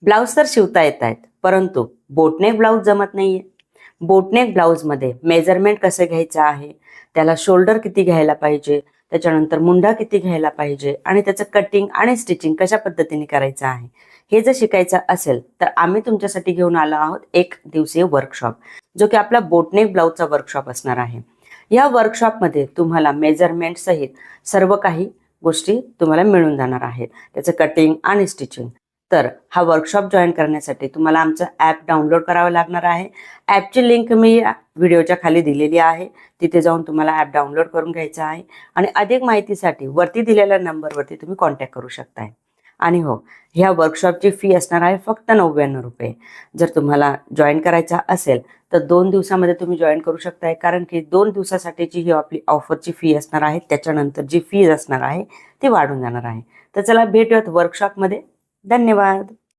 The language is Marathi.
ब्लाऊज तर शिवता येत आहेत, परंतु बोटनेक ब्लाऊज जमत नाहीये. बोटनेक ब्लाऊजमध्ये मेजरमेंट कसं घ्यायचं आहे, त्याला शोल्डर किती घ्यायला पाहिजे, त्याच्यानंतर मुंडा किती घ्यायला पाहिजे आणि त्याचं कटिंग आणि स्टिचिंग कशा पद्धतीने करायचं आहे, हे जर शिकायचं असेल तर आम्ही तुमच्यासाठी घेऊन आलो आहोत एक दिवसीय वर्कशॉप, जो की आपला बोटनेक ब्लाऊजचा वर्कशॉप असणार आहे. या वर्कशॉपमध्ये तुम्हाला मेजरमेंट सहित सर्व काही गोष्टी तुम्हाला मिळून जाणार आहेत, त्याचं कटिंग आणि स्टिचिंग. तर हा वर्कशॉप जॉईन करण्यासाठी तुम्हाला आमचं ॲप डाउनलोड करावं लागणार आहे. ॲपची लिंक मी व्हिडिओच्या खाली दिलेली आहे, तिथे जाऊन तुम्हाला ॲप डाउनलोड करून घ्यायचं आहे आणि अधिक माहितीसाठी वरती दिलेल्या नंबरवरती तुम्ही कॉन्टॅक्ट करू शकताय. आणि हो, ह्या वर्कशॉपची फी असणार आहे फक्त 99 रुपये. जर तुम्हाला जॉईन करायचा असेल तर 2 दिवसामध्ये तुम्ही जॉईन करू शकताय, कारण की 2 दिवसासाठीची ही आपली ऑफरची फी असणार आहे. त्याच्यानंतर जी फी असणार आहे ती वाढून जाणार आहे. तर चला भेटूयात वर्कशॉपमध्ये. धन्यवाद.